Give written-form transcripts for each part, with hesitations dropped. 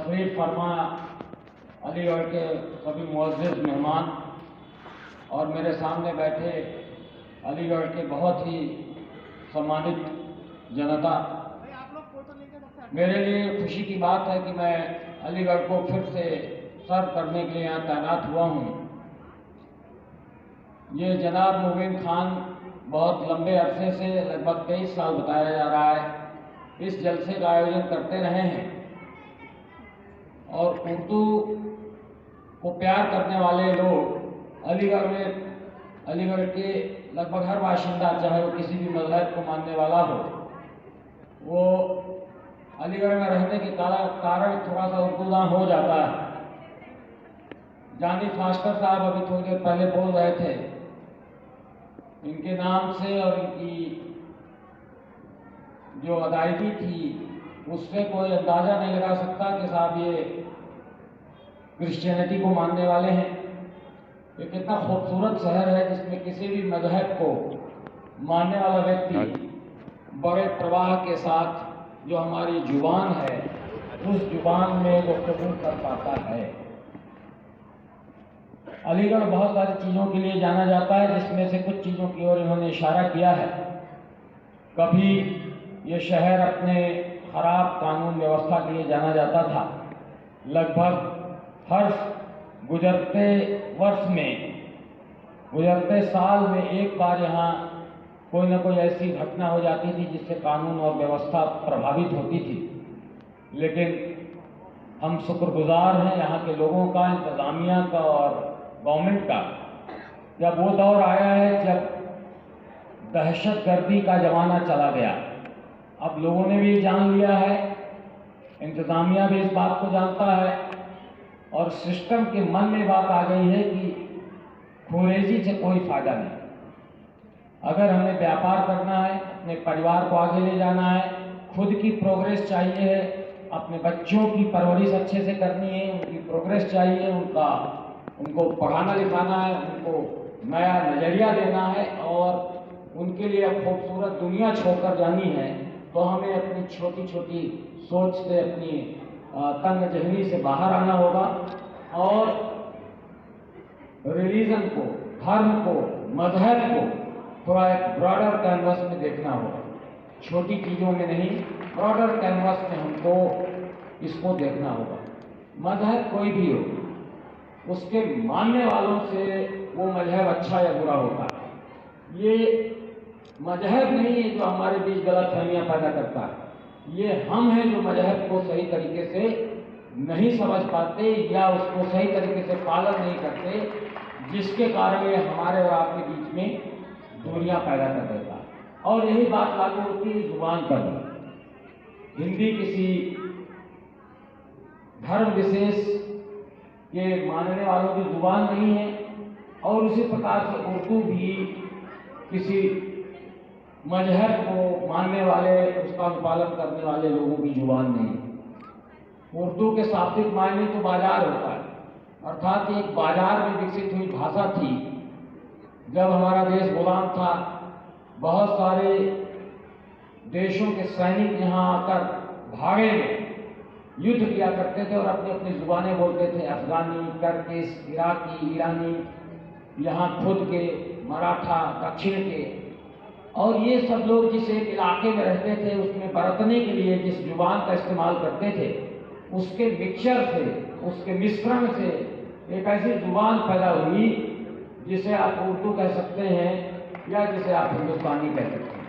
तशरीफ़ फरमा अलीगढ़ के सभी मुअज़्ज़िज़ मेहमान और मेरे सामने बैठे अलीगढ़ के बहुत ही सम्मानित जनता, मेरे लिए खुशी की बात है कि मैं अलीगढ़ को फिर से सर्व करने के लिए यहाँ तैनात हुआ हूँ। ये जनाब मुबीन खान बहुत लंबे अरसे से, लगभग 23 साल बताया जा रहा है, इस जलसे का आयोजन करते रहे हैं और उर्दू को प्यार करने वाले लोग अलीगढ़ के लगभग हर बाशिंदा, चाहे वो किसी भी मज़हब को मानने वाला हो, वो अलीगढ़ में रहने के कारण थोड़ा सा उर्दूदा हो जाता है। जानी फास्टर साहब अभी थोड़ी देर पहले बोल रहे थे, इनके नाम से और इनकी जो अदायगी थी उससे कोई अंदाज़ा नहीं लगा सकता कि साहब ये क्रिश्चियनिटी को मानने वाले हैं। ये कितना खूबसूरत शहर है जिसमें किसी भी मजहब को मानने वाला व्यक्ति बड़े प्रवाह के साथ जो हमारी जुबान है उस जुबान में गुफ्तगू कर पाता है। अलीगढ़ बहुत सारी चीज़ों के लिए जाना जाता है, जिसमें से कुछ चीज़ों की ओर इन्होंने इशारा किया है। कभी ये शहर अपने खराब कानून व्यवस्था के लिए जाना जाता था। लगभग हर गुजरते साल में एक बार यहाँ कोई ना कोई ऐसी घटना हो जाती थी जिससे कानून और व्यवस्था प्रभावित होती थी। लेकिन हम शुक्रगुजार हैं यहाँ के लोगों का, इंतज़ामिया का और गवर्नमेंट का। जब वो दौर आया है जब दहशतगर्दी का ज़माना चला गया, अब लोगों ने भी जान लिया है, इंतज़ामिया भी इस बात को जानता है और सिस्टम के मन में बात आ गई है कि खुरेजी से कोई फ़ायदा नहीं। अगर हमें व्यापार करना है, अपने परिवार को आगे ले जाना है, खुद की प्रोग्रेस चाहिए है, अपने बच्चों की परवरिश अच्छे से करनी है, उनकी प्रोग्रेस चाहिए, उनको पढ़ाना लिखाना है, उनको नया नज़रिया देना है और उनके लिए खूबसूरत दुनिया छोड़कर जानी है, तो हमें अपनी छोटी छोटी सोच से, अपनी तंग जहनी से बाहर आना होगा और रिलीजन को, धर्म को, मजहब को थोड़ा एक ब्रॉडर कैनवस में देखना होगा। छोटी चीज़ों में नहीं, ब्रॉडर कैनवस में हमको इसको देखना होगा। मजहब कोई भी हो, उसके मानने वालों से वो मजहब अच्छा या बुरा होता है। ये मजहब नहीं है जो हमारे बीच गलतफहमियां पैदा करता है, ये हम हैं जो मजहब को सही तरीके से नहीं समझ पाते या उसको सही तरीके से पालन नहीं करते, जिसके कारण ये हमारे और आपके बीच में दूरियां पैदा कर देता है। और यही बात लागू होती है जुबान पर। हिंदी किसी धर्म विशेष के मानने वालों की जुबान नहीं है और उसी प्रकार से उर्दू भी किसी मजहब को मानने वाले, उसका अनुपालन करने वाले लोगों की जुबान नहीं है। उर्दू के शाब्दिक मायने तो बाजार होता है, अर्थात एक बाजार में विकसित हुई भाषा थी। जब हमारा देश गुलाम था, बहुत सारे देशों के सैनिक यहाँ आकर भाड़े में युद्ध किया करते थे और अपनी अपनी जुबानें बोलते थे, अफगानी, टर्किश, इराकी, ईरानी, यहाँ खुद के, मराठा, दक्षिण के। और ये सब लोग जिस एक इलाके में रहते थे उसमें बरतने के लिए जिस जुबान का इस्तेमाल करते थे, उसके मिक्सचर से, उसके मिश्रण से एक ऐसी जुबान पैदा हुई जिसे आप उर्दू कह सकते हैं या जिसे आप हिंदुस्तानी कह सकते हैं।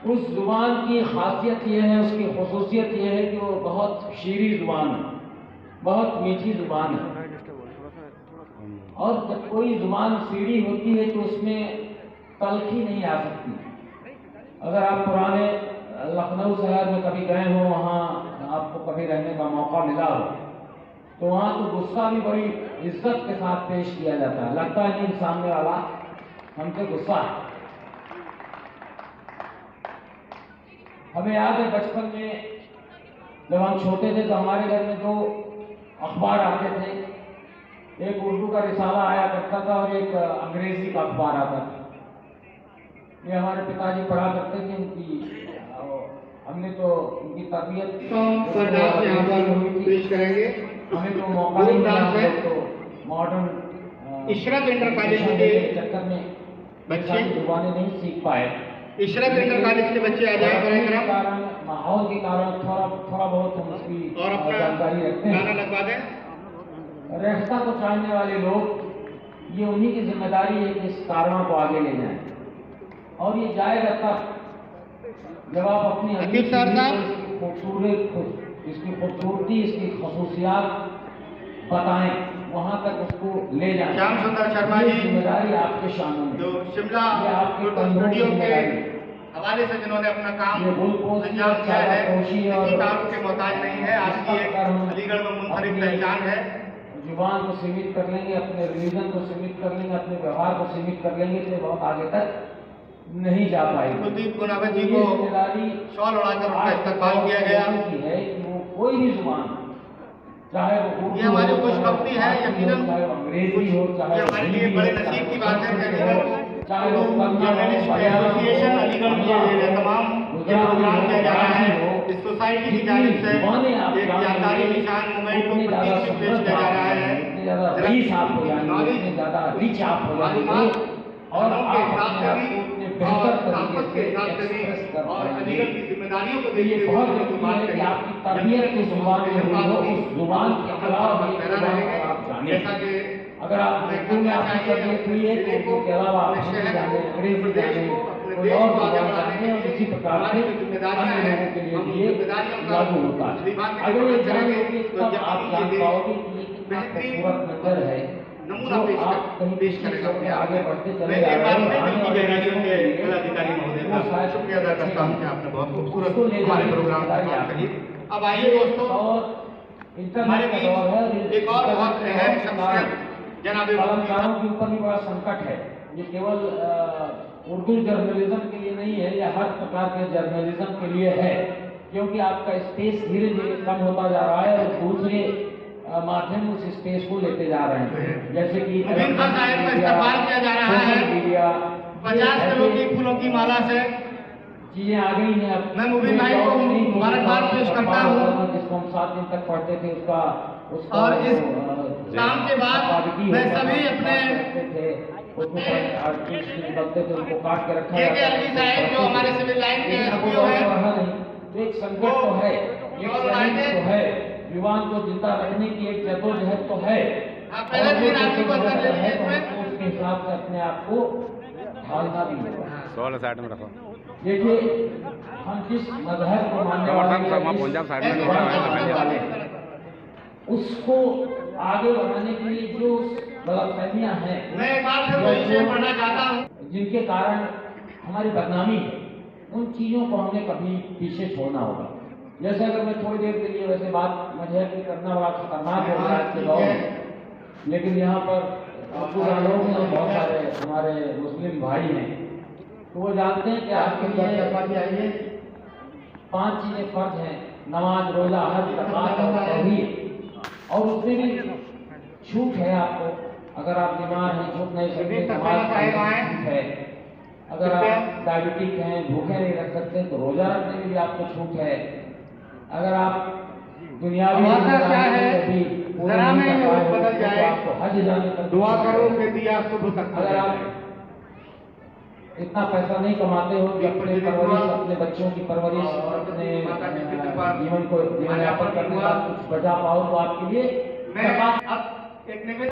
उस जुबान की खासियत यह है, उसकी खसूसियत यह है कि वो बहुत शीरी जुबान है, बहुत मीठी जुबान है। और जब कोई जुबान सीढ़ी होती है तो उसमें तलखी नहीं आ सकती। अगर आप पुराने लखनऊ शहर में कभी गए हो, वहाँ आपको कभी रहने का मौका मिला हो, तो वहाँ तो गुस्सा भी बड़ी इज्जत के साथ पेश किया जाता है। लगता है कि सामने वाला हमसे गुस्सा है। हमें याद है बचपन में जब हम छोटे थे तो हमारे घर में 2 अखबार आते थे, एक उर्दू का रिसाला आया करता था और एक अंग्रेजी का अखबार आता था। ये हमारे पिताजी पढ़ा करते थे, उनकी हमने तो उनकी तरबियत पर डांस यहाँ पर पेश करेंगे। हमें तो मौका नहीं मिला, डांस है तो मॉडर्न इशरत इंटर कॉलेज के चक्कर में बच्चे जुबानें नहीं सीख पाए। इशरत इंटर कॉलेज के बच्चे आ जाए बड़े कारण माहौल के कारण थोड़ा बहुत हम उसकी और अपना जानकारी रखते हैं। गाना लगवा दें। रहता को चाहने वाले लोग, ये उन्हीं की जिम्मेदारी है कि इस कारवां को आगे ले जाएं, और ये जाएगा तब जब आप अपनी इसकी खूबसूरती, इसकी खसूसियात बताएं, वहां तक उसको ले जाएं। श्याम सुंदर शर्मा जी जिम्मेदारी आपके शानों में, जो शिमला आपकी स्टूडियो के हवाले से जिन्होंने अपना काम अंजाम दिया है, किसी तारों के मोहताज नहीं है। आज की एक अलीगढ़ में मुनफरिद पहचान है। जुबान को सीमित कर लेंगे, अपने रिलीजन को सीमित कर लेंगे, अपने व्यवहार को सीमित कर लेंगे, तो बहुत आगे तक नहीं जा पाएगी। कुलदीप गुनावत जी को शॉल उड़ाकर उनका इस्तेमाल किया गया है कि वो कोई भी जुबान, चाहे वो ये हमारी खुशबख्ती है, यकीनन चाहे वो अंग्रेजी हो, चाहे ये हमारे लिए बड़े नसीब की बात है कि चाहे वो एसोसिएशन अलीगढ़ में ये तमाम प्रोग्राम किया जा रहा है। इस सोसाइटी की जानिब से एक यादगारी निशान मोमेंट को प्रतीक से पेश किया जा रहा है। और बेहतर तरीके से और अलीगढ़ की जिम्मेदारियों को ये बहुत जरूरी है कि आपकी तरबियत की जुबान में हुई हो, उस जुबान के अलावा आप जाने। अगर आप उर्दू में आपकी तरबियत हुई है तो उर्दू के अलावा आप हिंदी जाने, अंग्रेजी जाने, कोई और जुबान जाने, और इसी प्रकार से अन्य लोगों के लिए लागू होता है। अगर ये जानेंगे तब आप जान पाओगे कि ये कितना खूबसूरत मंजर है, नमूना पेश करेगा अपने आगे बढ़ते चले मैं जा एक बार रहे फिर हैं। इनकी बेगानियों के जिलाधिकारी महोदय का शुक्रिया अदा करता हूँ कि आपने बहुत खूबसूरत हमारे प्रोग्राम का नाम कही। अब आइए दोस्तों, हमारे बीच एक और बहुत अहम शख्सियत जनाब कलमकारों के ऊपर भी बड़ा संकट है। ये केवल उर्दू जर्नलिज्म के लिए नहीं है, या हर प्रकार के जर्नलिज्म के लिए है, क्योंकि आपका स्पेस धीरे धीरे कम होता जा रहा है और दूसरे माध्यम उस स्पेस को लेते जा रहे हैं, जैसे कि मुबीन खान साहब का इस्तेमाल किया जा रहा है मीडिया 50 करोड़ की फूलों की माला से। चीजें आ गई हैं। अब मैं मुबीन भाई को मुबारकबाद पेश करता हूँ, जिसको हम 7 दिन तक पढ़ते थे उसका और इस काम के बाद मैं सभी अपने बनते थे उनको काट के रखा साहब जो हमारे सिविल लाइन के एसपीओ हैं, तो एक संकट तो है, एक चैलेंज तो है, युवाओं को जिंदा रखने की एक जद्दोजहद तो है। पहले दिन आपकी बंदर ले लीजिए तो उसके हिसाब से अपने आप को ढालना भी होगा। 16 साइड में रखो। देखिए, हम जिस मजहब को मानने वाले उसको आगे बढ़ाने के लिए जो गलतफहमियां हैं, मैं एक बार फिर वही से पढ़ना चाहता हूँ, जिनके कारण हमारी बदनामी है, उन चीजों को हमें कभी पीछे छोड़ना होगा। जैसे अगर मैं थोड़ी देर के लिए वैसे बात मजहब की करना बड़ा खतरनाक है आज के दौर में, लेकिन यहाँ पर पूरा लोग हैं, बहुत सारे हमारे मुस्लिम भाई हैं, तो वो जानते हैं कि आपके लिए 5 चीजें फर्ज हैं: नमाज, रोजा, हज, ज़कात और तौहीद। और उसमें भी छूट है आपको, अगर आप बीमार हैं छूट नहीं सकते, छूट है। अगर आप डायबिटिक हैं, भूखे नहीं रख सकते, तो रोजा रखने में भी आपको छूट है। अगर आप दुनियावी बदल जाए, आपको हज जाने तक दुआ करो कि दिया शुभ तक। अगर आप इतना पैसा नहीं कमाते हो कि अपने परवरिश, अपने बच्चों की परवरिश, अपने जीवन को जीवन यापन करने का कुछ बचा पाओ, तो आपके लिए मैं अब एक